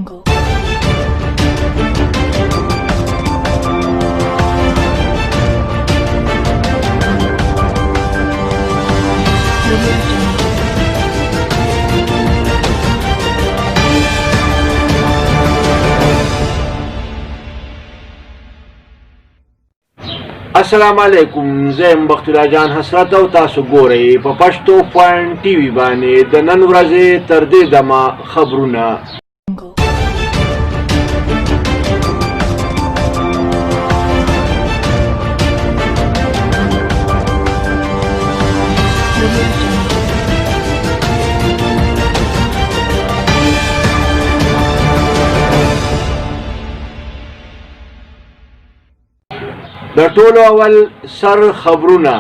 السلام علیکم، زه یم بخت الله جان حسرت او تاسو ګورئ په پښتو پوینټ ټي وي باندې د نن ورځې تر دې دمه خبرونه. د ټولو اول سر خبرونه.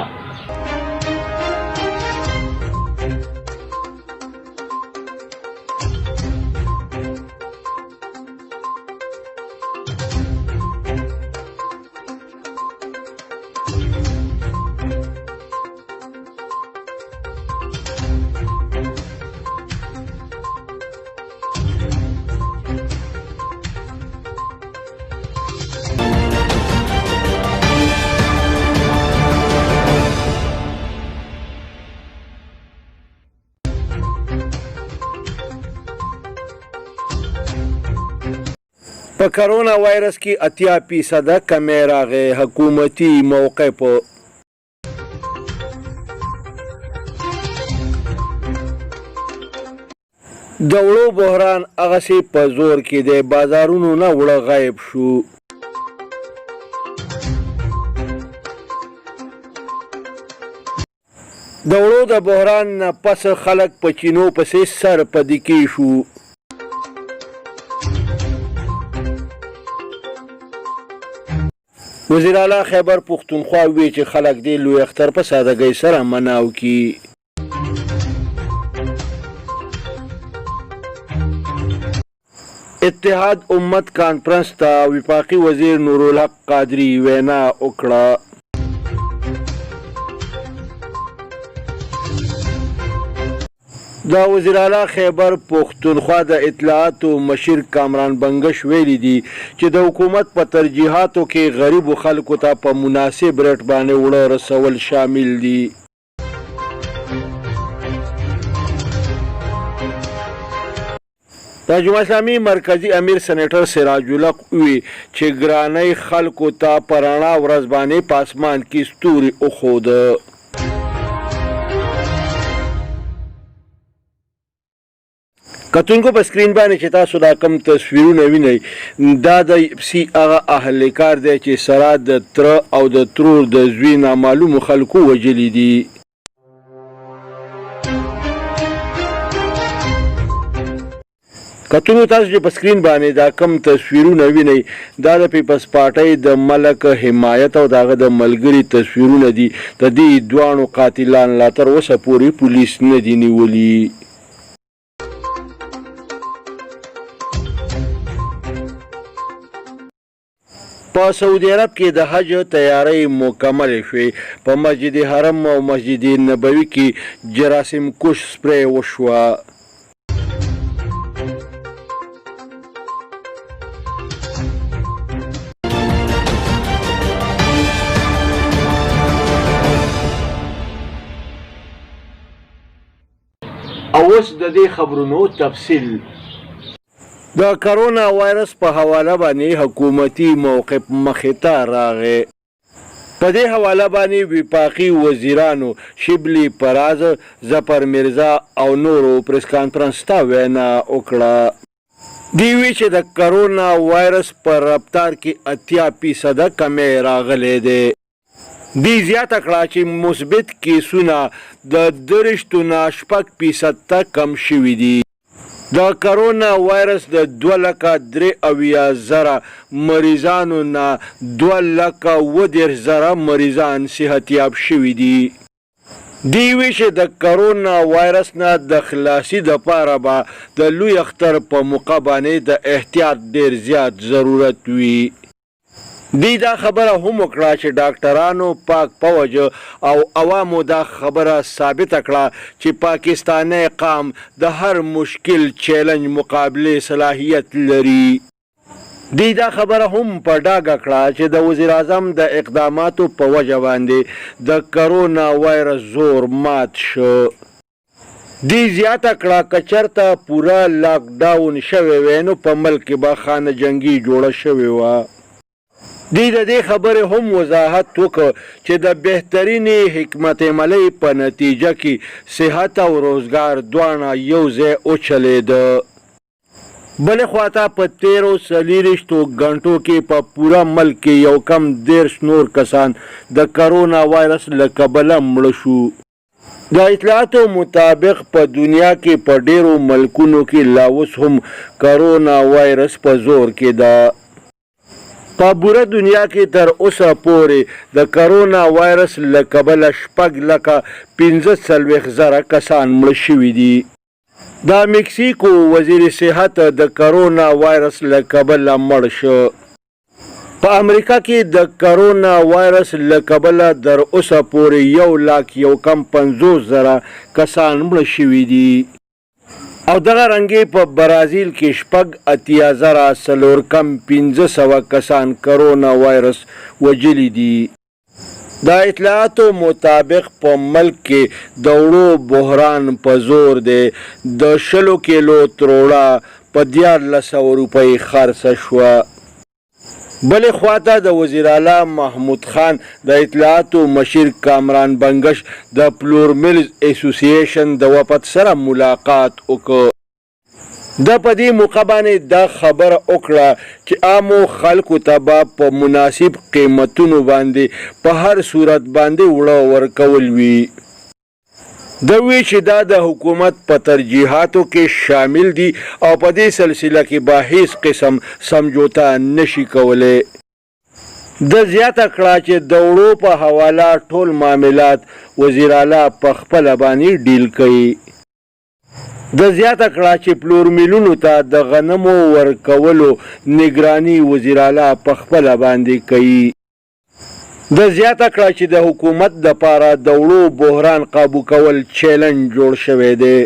په کرونا وایرس کې 80% کمی راغی. حکومتي موقف. د وړو بحران هغسې په زور کې دی، بازارونو نه وړه غایب شو. د وړو د بحران نه پس خلک په چینو پسې سر په دکې شو. وزیر اعلی خیبر پښتونخوا وی چې خلک دې لوی اختر په سادګۍ سره مناو کړي. اتحاد امت کانفرنس ته وفاقي وزیر نورالحق قادري وینا وکړه. دا وزیر اعلی خیبر پښتونخوا د اطلاعاتو مشیر کامران بنگش ویلي دي چې د حکومت په ترجیحاتو کې غریبو خلکو ته په مناسب ریټ باندې وړه رسول شامل دي. د جمهوریت اسلامي مرکزي امیر سېنیټر سراج الحق وی چې ګرانۍ خلکو ته په رڼا ورځ باندې په اسمان کې ستوري وښوده. کتونکو په سکرین باندې چې تاسو دا کم تصویرونه وینئ، دا د سی هغه اهلکار دی چې سره د تره او د ترور د زوی نامعلومو خلکو وژلي دي. کتونکو تاسو چې په سکرین باندې دا کم تصویرونه وینئ، دا د پیپلز پارټۍ د ملک حمایت او د هغه د ملګري تصویرونه دي. د دې دواړو قاتلان لا تر اوسه پورې پولیس نه دي نیولي. په سعودي عرب کې د حج تیاری مکمل شوې. په مسجد حرم او مسجد نبوي کې جراثیم کش سپری وشوه. او اوس د دې خبرونو تفصیل. د کرونا وایرس په حواله باندې حکومتي موقف مخې ته راغی. په دې حواله باندې وفاقي وزیرانو شبلی پراز، ظفر مرزا او نورو پریس کانفرنس ته وینا وکړه. دوی وی چې د کرونا وایرس په رفتار کې 80% کمی راغلی دی. دوی زیاته کړه چې مثبت کیسونه د 3.6% ته کم شوي دي. د کرونا وایرس د 2,03,000 مریضانو نه 2,10,000 مریضان صحتیاب شوي دي. دوی وی چې د کرونا وایرس نه د خلاصي دپاره به د لوی اختر په موقع باندې د احتیاط ډېر زیات ضرورت وي. دی دا خبره هم وکړه چې ډاکټرانو پاک فوج او عوامو دا خبره ثابته کړه چې پاکستانی قام د هر مشکل چیلنج مقابله صلاحیت لري. دی دا خبره هم په ډاګه کړه چې د وزیر اعظم د اقداماتو په وجه باندې د کرونا وایرس زور مات شو. دی زیاته کړه که چېرته پوره لاک ډاون شوی وی نو په ملک کې به خانه جنګي جوړه شوې وه. دی د دې خبرې هم وضاحت وکړ چې د بهترینې حکمت عملۍ په نتیجه کې صحت او روزګار دواړه یو ځای وچلېده. بلې خواته په 13 غنټو کې په پوره ملک کې یو کم 10 نور کسان د کرونا وایرس له کبله مړه شو. د اطلاعاتو مطابق په دنیا کې په ډیرو ملکونو کې لا اوس هم کرونا وایرس په زور کې ده. په پوره دنیا کې تر اوسه پورې د کرونا وایرس له کبله 6,45,000 کسان مړه شوي دي. د مکسیکو وزیر صحت د کرونا وایرس له کبله مړ شو. په امریکا کې د کرونا وایرس له کبله تر اوسه پورې 1,50,000 کسان مړه شوي دي. او دغه رنګې په برازیل کې 8,415 کسان کرونا وایرس وجلی دي. د اطلاعاتو مطابق په ملک کې د وړو بحران په زور دی. د 20 کیلو تروړه په 1,400 روپۍ خرڅه شوه. بلې خواته د وزیر اعلی محمود خان د اطلاعاتو مشیر کامران بنگش د پلور ملز اسوسییشن د وفد سره ملاقات وکړ. د په دې موقع باندې دا خبره وکړه چې عامو خلکو ته به په مناسب قیمتونو باندې په هر صورت باندې وړه ورکول وي. د وی چې دا د حکومت په ترجیحاتو کې شامل دي او په دې سلسله کې به هیڅ قسم سمجوته نشي کولی. د زیاته کړه چې د وړو په حواله ټول معاملات وزیر اعلی په خپله باندې ډیل کوي. د زیاته کړه چې پلور میلونو ته د غنمو ورکولو نگرانی وزیر اعلی په خپله باندې کوي. د زیاته کړه چې د حکومت دپاره د وړو بحران قابو کول چیلنج جوړ شوی دی.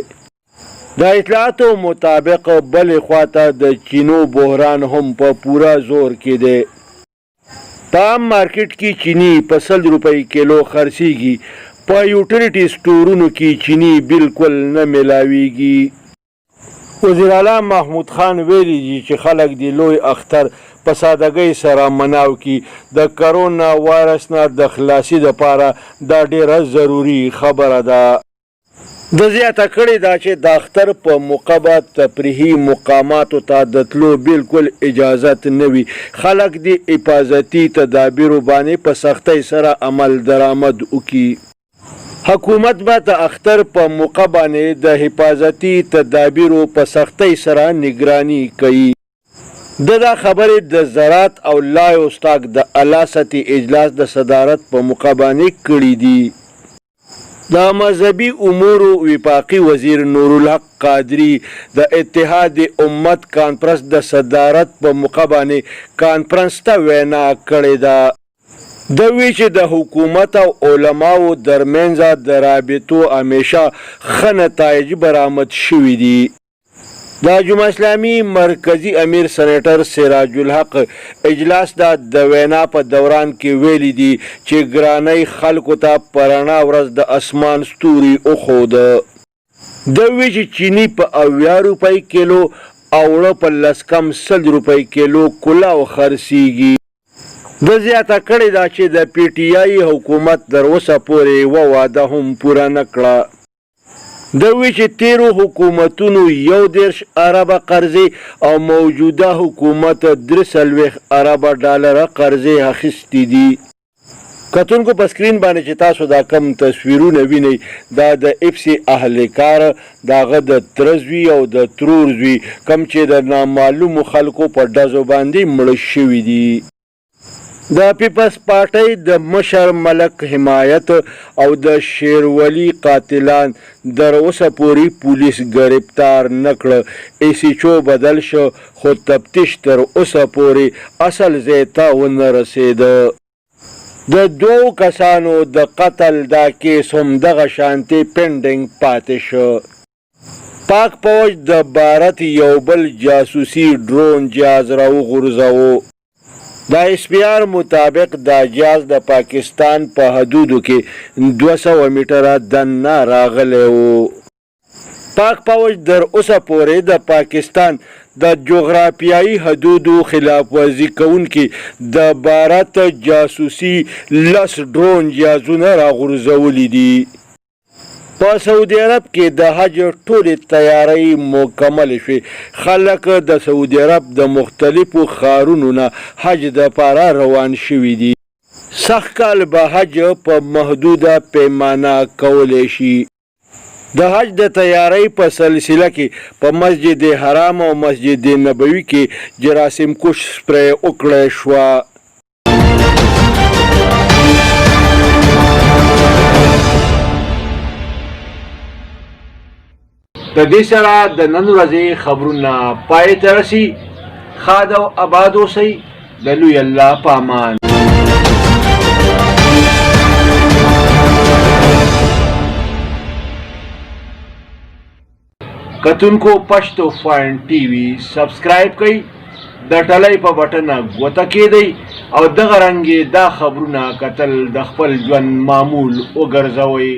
د اطلاعاتو مطابق بلې خواته د چینو بحران هم په پوره زور کې دی. په عام مارکیټ کې چینی په 100 روپۍ کیلو خرڅیږي. په یوټیلیټي سټورونو کې چینی بالکل نه میلاویږي. وزیر اعلی محمود خان ویلي دي چې خلک د لوی اختر په سادګۍ سره مناو کی. د کرونا وایرس نه د خلاصي دپاره دا ډیره ضروري خبره ده. د زیاته کړې ده چې د اختر په موقع به تفریحي مقاماتو ته د تلو بالکل اجازت نه وي. خلک د حفاظتي تدابیرو باندې په سختۍ سره عمل درآمد وکړي. حکومت به د اختر په موقع باندې د حفاظتي تدابیرو په سختۍ سره نگرانی کوي. دا خبرې د زراعت او لایو سټاک د اعلی سطحي اجلاس د صدارت په موقع باندې کړي دي. د مذهبي امورو وفاقي وزیر نورالحق قادری د اتحاد امت کانفرنس د صدارت په موقع باندې کانفرنس ته وینا کړې ده. د وی چې د حکومت او علماو ترمنځ د رابطو همیشه ښه نتایج برآمد شوي دي. د جمهوریت اسلامي مرکزی امیر سینیټر سراج الحق اجلاس د وینا په دوران کې ویلي دي چې ګرانۍ خلکو ته په رڼا ورځ د اسمان ستوري وښوده. د وی چې چینی په 80 روپۍ کیلو او اوړه په 100 روپۍ کیلو کلاو خرڅیږي. د زیاته کړې ده چې د پی ټی آی حکومت تر اوسه پورې یوه واده هم پوره نه کړه. د وی چې تیرو حکومتونو 11 اربه قرضې او موجوده حکومت 43 اربه ډالره قرضې اخیستې دي. کتونکو په سکرین باندې چې تاسو دا کم تصویرونه وینئ دا د اپسي اهلکار داغه د ترزوی او د ترورزوی کم چې د نامعلومو خلکو په ډزو باندې مړه شوي دي. د پیپلز پارټۍ د مشر ملک حمایت او د شیرولی قاتلان در اوسه پورې پولیس گرفتار نه کړه. ایسیچو بدل شو خو تفتیش تر اوسه پورې اصل ځای ته ونه رسېده. د دوو کسانو د قتل دا کیس هم دغه شانتې پینډینګ پاتې شو. پاک فوج د بھارت یو بل جاسوسي ډرون جهاز راوغورځاوه. د ایس پی آر مطابق دا جهاز د پاکستان په حدودو کې 200 میټره دننه راغلی و. پاک فوج در اوسه پورې د پاکستان د جغرافیایي حدودو خلاف ورزي کوونکي د بھارت جاسوسي 10 ډرون جهازونه راغورځولي دي. په سعودي عرب کې د حج ټولې تیاری مکمل شوې. خلک د سعودي عرب د مختلفو ښارونو نه حج دپاره روان شوي دي. سږ کال به حج په محدوده پیمانه کولی شي. د حج د تیاری په سلسله کې په مسجد حرام او مسجد نبوي کې جراثیم کش سپری وکړی شوه. د دې سره د نن ورځې خبرونه پای ته رسي. ښاد او اباد اوسئ. د لوی الله په امان. کتونکو پښتو فاین ټي وي سبسکرایب کړئ. د ټلۍ په بټنه ګوته کیدئ او دغه رنګې دا خبرونه کتل د خپل ژوند معمول وګرځوئ.